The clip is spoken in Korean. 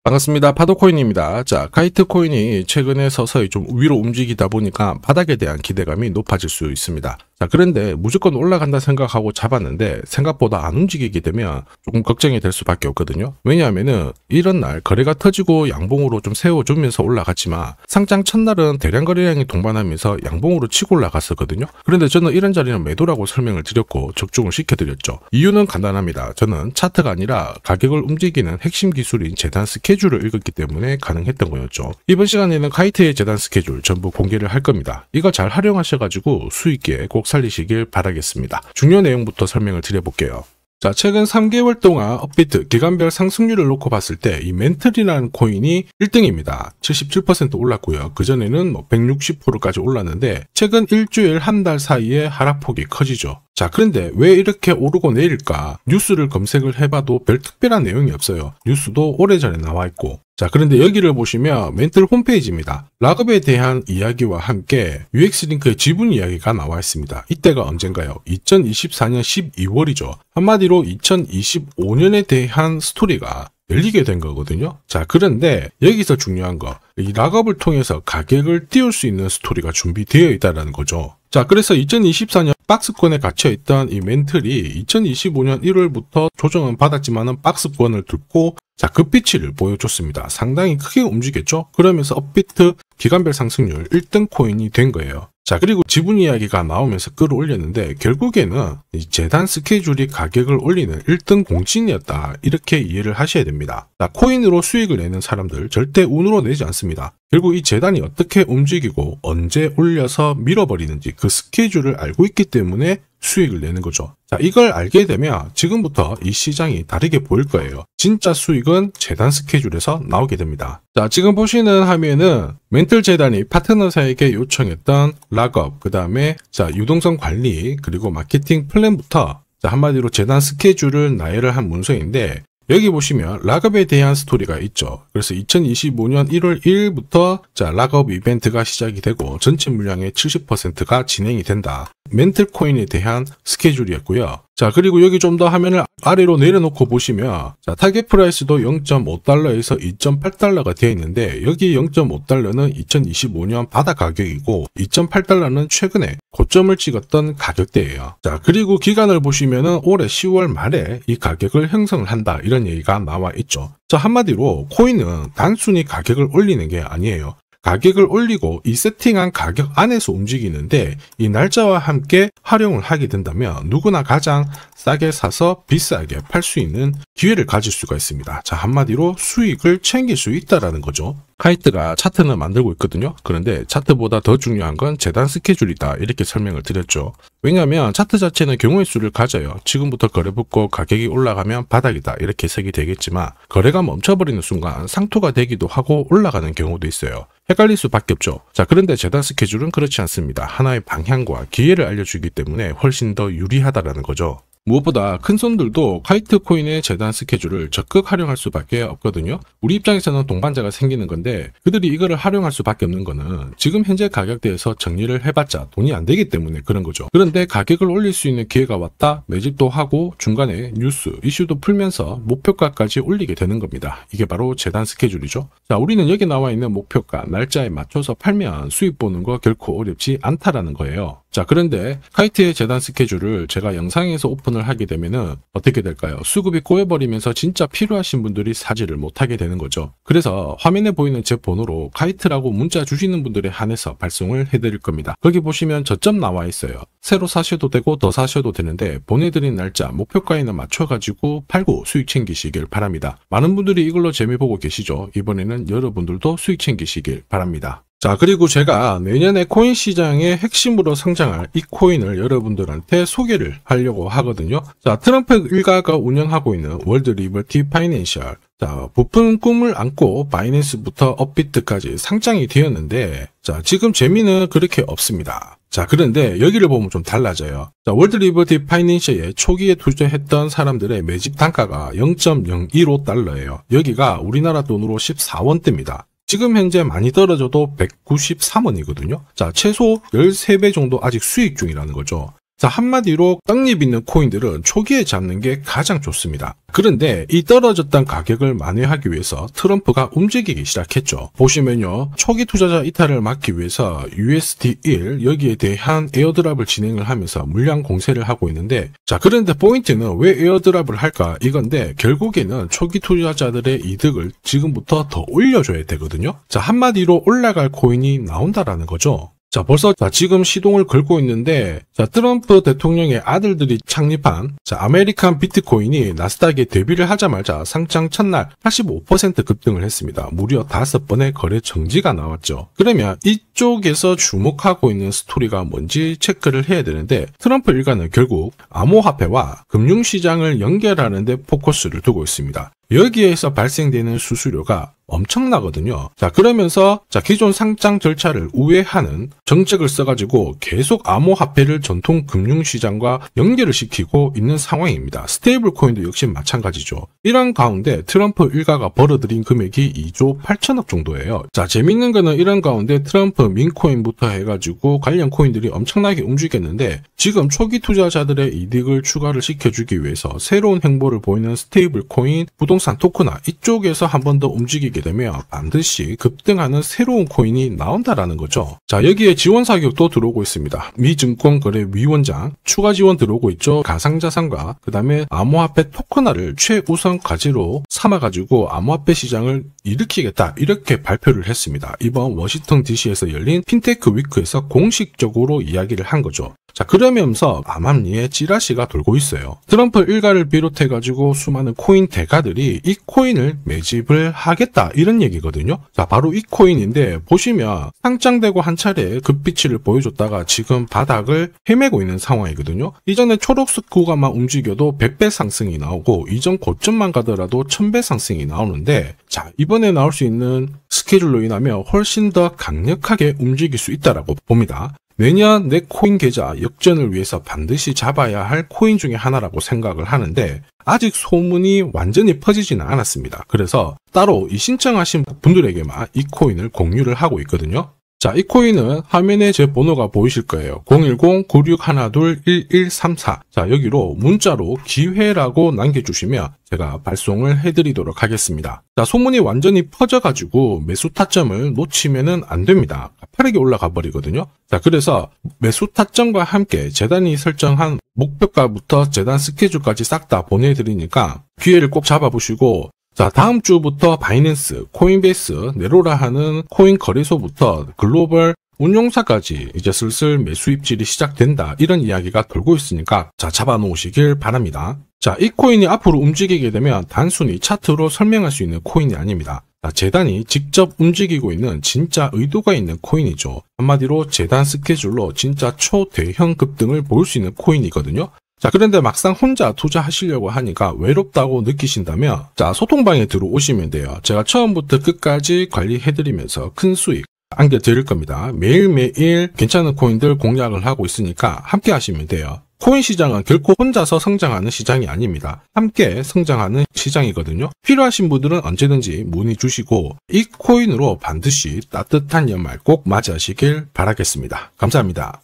반갑습니다. 파도코인입니다. 자, 카이트 코인이 최근에 서서히 좀 위로 움직이다 보니까 바닥에 대한 기대감이 높아질 수 있습니다. 자, 그런데 무조건 올라간다 생각하고 잡았는데 생각보다 안 움직이게 되면 조금 걱정이 될 수밖에 없거든요. 왜냐하면은 이런 날 거래가 터지고 양봉으로 좀 세워주면서 올라갔지만 상장 첫날은 대량 거래량이 동반하면서 양봉으로 치고 올라갔었거든요. 그런데 저는 이런 자리는 매도라고 설명을 드렸고 적중을 시켜드렸죠. 이유는 간단합니다. 저는 차트가 아니라 가격을 움직이는 핵심 기술인 재단 스케줄을 읽었기 때문에 가능했던 거였죠. 이번 시간에는 카이트의 재단 스케줄 전부 공개를 할 겁니다. 이거 잘 활용하셔가지고 수익기에 꼭 살리시길 바라겠습니다. 중요 내용부터 설명을 드려볼게요. 자, 최근 3개월 동안 업비트 기간별 상승률을 놓고 봤을 때 이 멘틀이라는 코인이 1등입니다. 77% 올랐고요. 그전에는 160%까지 올랐는데 최근 일주일 한 달 사이에 하락폭이 커지죠. 자, 그런데 왜 이렇게 오르고 내릴까? 뉴스를 검색을 해봐도 별 특별한 내용이 없어요. 뉴스도 오래전에 나와 있고. 자, 그런데 여기를 보시면 멘틀 홈페이지입니다. 락업에 대한 이야기와 함께 UX링크의 지분 이야기가 나와 있습니다. 이때가 언젠가요? 2024년 12월이죠. 한마디로 2025년에 대한 스토리가 열리게 된 거거든요. 자, 그런데 여기서 중요한 거, 이 락업을 통해서 가격을 띄울 수 있는 스토리가 준비되어 있다는 거죠. 자, 그래서 2024년 박스권에 갇혀있던 이 멘틀이 2025년 1월부터 조정은 받았지만은 박스권을 뚫고 자, 급비치를 보여줬습니다. 상당히 크게 움직였죠? 그러면서 업비트 기간별 상승률 1등 코인이 된 거예요. 자, 그리고 지분 이야기가 나오면서 끌어올렸는데 결국에는 이 재단 스케줄이 가격을 올리는 1등 공신이었다. 이렇게 이해를 하셔야 됩니다. 자, 코인으로 수익을 내는 사람들 절대 운으로 내지 않습니다. 결국 이 재단이 어떻게 움직이고 언제 올려서 밀어버리는지 그 스케줄을 알고 있기 때문에 수익을 내는 거죠. 자, 이걸 알게 되면 지금부터 이 시장이 다르게 보일 거예요. 진짜 수익은 재단 스케줄에서 나오게 됩니다. 자, 지금 보시는 화면은 멘틀 재단이 파트너사에게 요청했던 락업, 그 다음에 자, 유동성 관리, 그리고 마케팅 플랜부터 자, 한마디로 재단 스케줄을 나열을 한 문서인데 여기 보시면 락업에 대한 스토리가 있죠. 그래서 2025년 1월 1일부터 자, 락업 이벤트가 시작이 되고 전체 물량의 70%가 진행이 된다. 멘틀 코인에 대한 스케줄이었고요. 자, 그리고 여기 좀 더 화면을 아래로 내려놓고 보시면 자, 타겟 프라이스도 0.5달러에서 2.8달러가 되어 있는데 여기 0.5달러는 2025년 바닥 가격이고 2.8달러는 최근에 고점을 찍었던 가격대예요. 자, 그리고 기간을 보시면은 올해 10월 말에 이 가격을 형성을 한다. 이런 얘기가 나와 있죠. 자, 한마디로 코인은 단순히 가격을 올리는 게 아니에요. 가격을 올리고 이 세팅한 가격 안에서 움직이는데 이 날짜와 함께 활용을 하게 된다면 누구나 가장 싸게 사서 비싸게 팔 수 있는 기회를 가질 수가 있습니다. 자, 한마디로 수익을 챙길 수 있다라는 거죠. 카이트가 차트는 만들고 있거든요. 그런데 차트보다 더 중요한 건 재단 스케줄이다. 이렇게 설명을 드렸죠. 왜냐하면 차트 자체는 경우의 수를 가져요. 지금부터 거래 붙고 가격이 올라가면 바닥이다. 이렇게 해석이 되겠지만 거래가 멈춰버리는 순간 상토가 되기도 하고 올라가는 경우도 있어요. 헷갈릴 수밖에 없죠. 자, 그런데 재단 스케줄은 그렇지 않습니다. 하나의 방향과 기회를 알려주기 때문에 훨씬 더 유리하다라는 거죠. 무엇보다 큰 손들도 카이트 코인의 재단 스케줄을 적극 활용할 수밖에 없거든요. 우리 입장에서는 동반자가 생기는 건데 그들이 이거를 활용할 수밖에 없는 거는 지금 현재 가격대에서 정리를 해봤자 돈이 안 되기 때문에 그런 거죠. 그런데 가격을 올릴 수 있는 기회가 왔다, 매집도 하고 중간에 뉴스, 이슈도 풀면서 목표가까지 올리게 되는 겁니다. 이게 바로 재단 스케줄이죠. 자, 우리는 여기 나와 있는 목표가, 날짜에 맞춰서 팔면 수익 보는 거 결코 어렵지 않다라는 거예요. 자, 그런데 카이트의 재단 스케줄을 제가 영상에서 오픈을 하게 되면은 어떻게 될까요? 수급이 꼬여버리면서 진짜 필요하신 분들이 사지를 못하게 되는 거죠. 그래서 화면에 보이는 제 번호로 카이트라고 문자 주시는 분들에 한해서 발송을 해드릴 겁니다. 거기 보시면 저점 나와 있어요. 새로 사셔도 되고 더 사셔도 되는데 보내드린 날짜, 목표가에는 맞춰가지고 팔고 수익 챙기시길 바랍니다. 많은 분들이 이걸로 재미 보고 계시죠. 이번에는 여러분들도 수익 챙기시길 바랍니다. 자, 그리고 제가 내년에 코인 시장의 핵심으로 성장할 이 코인을 여러분들한테 소개를 하려고 하거든요. 자, 트럼프 일가가 운영하고 있는 월드 리버티 파이낸셜. 자, 부푼 꿈을 안고 바이낸스부터 업비트까지 상장이 되었는데 자, 지금 재미는 그렇게 없습니다. 자, 그런데 여기를 보면 좀 달라져요. 자, 월드 리버티 파이낸셜에 초기에 투자했던 사람들의 매집 단가가 0.015달러예요. 여기가 우리나라 돈으로 14원대입니다. 지금 현재 많이 떨어져도 193원이거든요. 자, 최소 13배 정도 아직 수익 중이라는 거죠. 자, 한마디로 떡잎 있는 코인들은 초기에 잡는 게 가장 좋습니다. 그런데 이 떨어졌던 가격을 만회하기 위해서 트럼프가 움직이기 시작했죠. 보시면요, 초기 투자자 이탈을 막기 위해서 USD1 여기에 대한 에어드랍을 진행을 하면서 물량 공세를 하고 있는데, 자, 그런데 포인트는 왜 에어드랍을 할까 이건데, 결국에는 초기 투자자들의 이득을 지금부터 더 올려줘야 되거든요. 자, 한마디로 올라갈 코인이 나온다라는 거죠. 자, 벌써 지금 시동을 걸고 있는데, 자, 트럼프 대통령의 아들들이 창립한 아메리칸 비트코인이 나스닥에 데뷔를 하자마자 상장 첫날 85% 급등을 했습니다. 무려 5번의 거래 정지가 나왔죠. 그러면 이쪽에서 주목하고 있는 스토리가 뭔지 체크를 해야 되는데, 트럼프 일가는 결국 암호화폐와 금융시장을 연결하는 데 포커스를 두고 있습니다. 여기에서 발생되는 수수료가 엄청나거든요. 자, 그러면서 기존 상장 절차를 우회하는 정책을 써가지고 계속 암호화폐를 전통 금융시장과 연결을 시키고 있는 상황입니다. 스테이블 코인도 역시 마찬가지죠. 이런 가운데 트럼프 일가가 벌어들인 금액이 2조 8천억 정도예요. 자, 재밌는 거는 이런 가운데 트럼프 민코인부터 해가지고 관련 코인들이 엄청나게 움직였는데, 지금 초기 투자자들의 이득을 추가를 시켜주기 위해서 새로운 행보를 보이는 스테이블 코인, 부동산 토크나 이쪽에서 한 번 더 움직이게 되면 반드시 급등하는 새로운 코인이 나온다라는 거죠. 자, 여기에 지원 사격도 들어오고 있습니다. 미 증권거래위원장 추가 지원 들어오고 있죠. 가상자산과 그 다음에 암호화폐 토큰화를 최우선 과제로 삼아가지고 암호화폐 시장을 일으키겠다, 이렇게 발표를 했습니다. 이번 워싱턴 DC에서 열린 핀테크 위크에서 공식적으로 이야기를 한 거죠. 자, 그러면서 암암리에 찌라시가 돌고 있어요. 트럼프 일가를 비롯해가지고 수많은 코인 대가들이 이 코인을 매집을 하겠다, 이런 얘기거든요. 자, 바로 이 코인인데, 보시면 상장되고 한 차례 급비치를 보여줬다가 지금 바닥을 헤매고 있는 상황이거든요. 이전에 초록색 구간만 움직여도 100배 상승이 나오고, 이전 고점만 가더라도 1000배 상승이 나오는데, 자, 이번에 나올 수 있는 스케줄로 인하면 훨씬 더 강력하게 움직일 수 있다라고 봅니다. 내년 내 코인 계좌 역전을 위해서 반드시 잡아야 할 코인 중에 하나라고 생각을 하는데, 아직 소문이 완전히 퍼지지는 않았습니다. 그래서 따로 이 신청하신 분들에게만 이 코인을 공유를 하고 있거든요. 자, 이 코인은 화면에 제 번호가 보이실 거예요. 010-9612-1134. 자, 여기로 문자로 기회라고 남겨주시면 제가 발송을 해드리도록 하겠습니다. 자, 소문이 완전히 퍼져가지고 매수 타점을 놓치면은 안 됩니다. 빠르게 올라가 버리거든요. 자, 그래서 매수 타점과 함께 재단이 설정한 목표가부터 재단 스케줄까지 싹 다 보내드리니까 기회를 꼭 잡아보시고, 자, 다음 주부터 바이낸스, 코인베이스, 네로라 하는 코인 거래소부터 글로벌 운용사까지 이제 슬슬 매수 입질이 시작된다, 이런 이야기가 돌고 있으니까 자, 잡아놓으시길 바랍니다. 자, 이 코인이 앞으로 움직이게 되면 단순히 차트로 설명할 수 있는 코인이 아닙니다. 자, 재단이 직접 움직이고 있는 진짜 의도가 있는 코인이죠. 한마디로 재단 스케줄로 진짜 초대형 급등을 볼 수 있는 코인이거든요. 자, 그런데 막상 혼자 투자하시려고 하니까 외롭다고 느끼신다면, 자, 소통방에 들어오시면 돼요. 제가 처음부터 끝까지 관리해드리면서 큰 수익 안겨드릴 겁니다. 매일매일 괜찮은 코인들 공략을 하고 있으니까 함께 하시면 돼요. 코인 시장은 결코 혼자서 성장하는 시장이 아닙니다. 함께 성장하는 시장이거든요. 필요하신 분들은 언제든지 문의 주시고, 이 코인으로 반드시 따뜻한 연말 꼭 맞이하시길 바라겠습니다. 감사합니다.